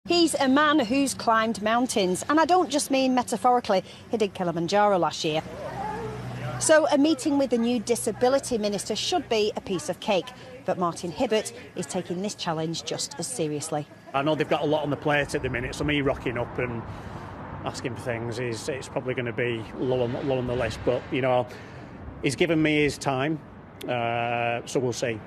He's a man who's climbed mountains, and I don't just mean metaphorically. He did Kilimanjaro last year. So a meeting with the new disability minister should be a piece of cake. But Martin Hibbert is taking this challenge just as seriously. I know they've got a lot on the plate at the minute, so me rocking up and asking for things it's probably going to be low on the list. But, you know, he's given me his time, so we'll see.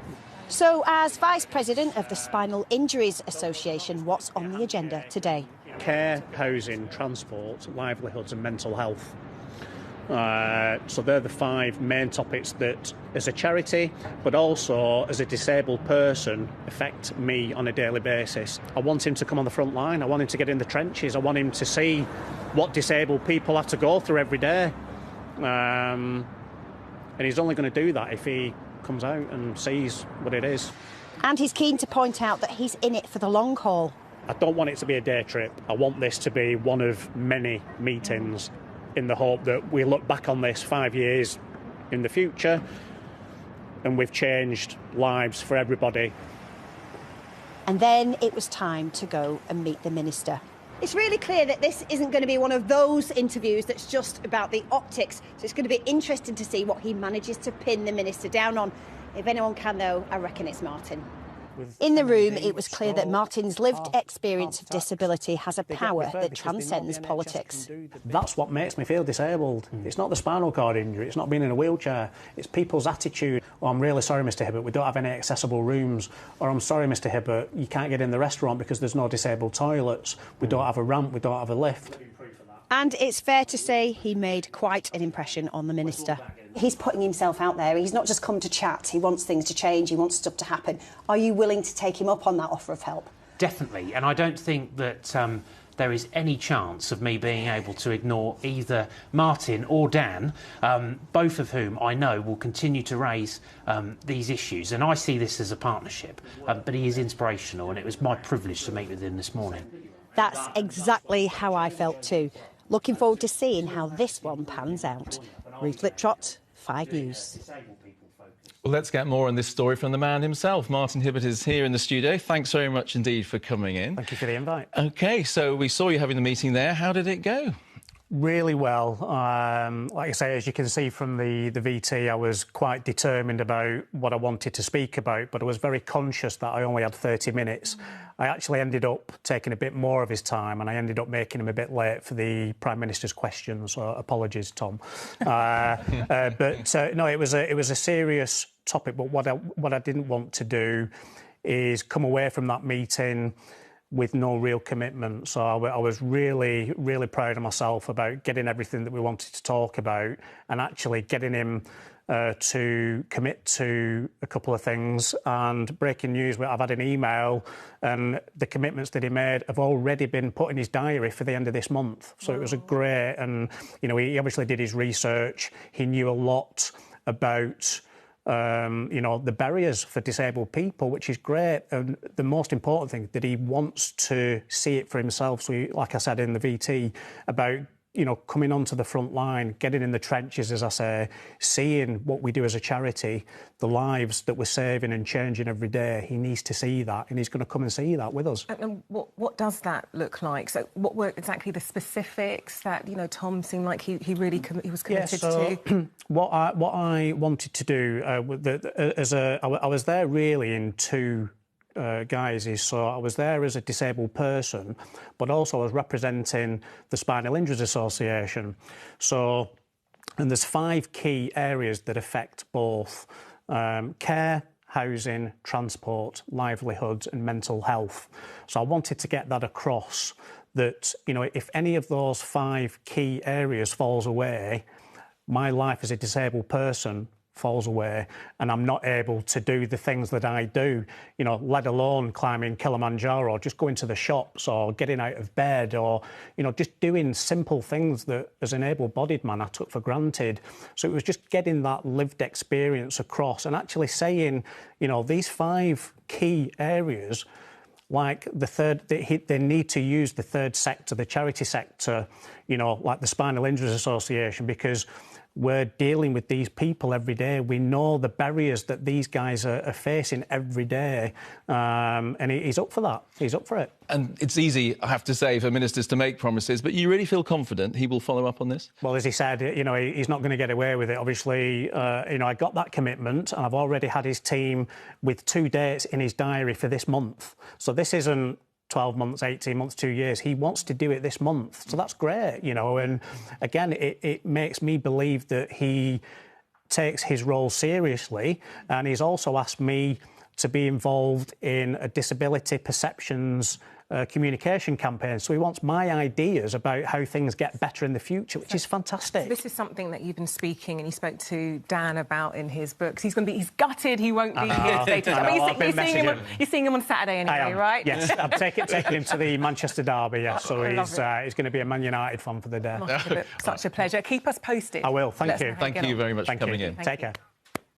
So, as Vice President of the Spinal Injuries Association, what's on the agenda today? Care, housing, transport, livelihoods and mental health. So they're the 5 main topics that, as a charity, but also as a disabled person, affect me on a daily basis. I want him to come on the front line. I want him to get in the trenches. I want him to see what disabled people have to go through every day. And he's only going to do that if he comes out and sees what it is. And he's keen to point out that he's in it for the long haul. I don't want it to be a day trip. I want this to be one of many meetings, in the hope that we look back on this 5 years in the future and we've changed lives for everybody. And then it was time to go and meet the minister. It's really clear that this isn't going to be one of those interviews that's just about the optics. So it's going to be interesting to see what he manages to pin the minister down on. If anyone can, though, I reckon it's Martin. In the room, it was clear that Martin's lived experience of disability has a power that transcends politics. That's what makes me feel disabled. It's not the spinal cord injury, it's not being in a wheelchair, it's people's attitude. Oh, I'm really sorry, Mr Hibbert, we don't have any accessible rooms. Or I'm sorry, Mr Hibbert, you can't get in the restaurant because there's no disabled toilets. We don't have a ramp, we don't have a lift. And it's fair to say he made quite an impression on the minister. He's putting himself out there. He's not just come to chat. He wants things to change. He wants stuff to happen. Are you willing to take him up on that offer of help? Definitely. And I don't think that there is any chance of me being able to ignore either Martin or Dan, both of whom I know will continue to raise these issues. And I see this as a partnership. But he is inspirational, and it was my privilege to meet with him this morning. That's exactly how I felt too. Looking forward to seeing how this one pans out. Ruth Liptrot, 5 News. Well, let's get more on this story from the man himself. Martin Hibbert is here in the studio. Thanks very much indeed for coming in. Thank you for the invite. OK, so we saw you having the meeting there. How did it go? Really well. Like I say, as you can see from the VT, I was quite determined about what I wanted to speak about, but I was very conscious that I only had 30 minutes. I actually ended up taking a bit more of his time, and I ended up making him a bit late for the Prime Minister's questions. So apologies, Tom. But no, it was a serious topic. But what I didn't want to do is come away from that meeting with no real commitment. So I was really, really proud of myself about getting everything that we wanted to talk about and actually getting him to commit to a couple of things. And breaking news, I've had an email and the commitments that he made have already been put in his diary for the end of this month. So it was a great, and, you know, he obviously did his research. He knew a lot about you know, the barriers for disabled people, which is great. And the most important thing, that he wants to see it for himself. So, like I said in the VT, about, you know, coming onto the front line, getting in the trenches, as I say, seeing what we do as a charity, the lives that we're saving and changing every day. He needs to see that, and he's going to come and see that with us. And what does that look like? So what were exactly the specifics that, you know, Tom seemed like he really was committed to? What I wanted to do, I was there really in two guises. So I was there as a disabled person, but also I was representing the Spinal Injuries Association. So, and there's 5 key areas that affect both care, housing, transport, livelihoods and mental health. So I wanted to get that across, that, you know, if any of those 5 key areas falls away, my life as a disabled person falls away, and I'm not able to do the things that I do, you know, let alone climbing Kilimanjaro, or just going to the shops, or getting out of bed, or, you know, just doing simple things that as an able-bodied man I took for granted. So it was just getting that lived experience across and actually saying, you know, these 5 key areas, like the third, they need to use the third sector, the charity sector, you know, like the Spinal Injuries Association, because we're dealing with these people every day. We know the barriers that these guys are facing every day, and he's up for that. He's up for it. And it's easy, I have to say, for ministers to make promises, but you really feel confident he will follow up on this? Well, as he said, you know, he's not going to get away with it. Obviously, you know, I got that commitment, and I've already had his team with 2 dates in his diary for this month. So this isn't 12 months, 18 months, 2 years. He wants to do it this month. So that's great, you know. And again, it makes me believe that he takes his role seriously. And he's also asked me to be involved in a disability perceptions communication campaign. So he wants my ideas about how things get better in the future, which is fantastic. So this is something that you've been speaking and you spoke to Dan about in his books. He's gutted he won't be here today. You're seeing him on Saturday anyway, right? Yes, I'm taking him to the Manchester derby, yes. So he's going to be a Man United fan for the day. Such a pleasure. Keep us posted. I will, thank you. Thank you very much for coming in. Take care.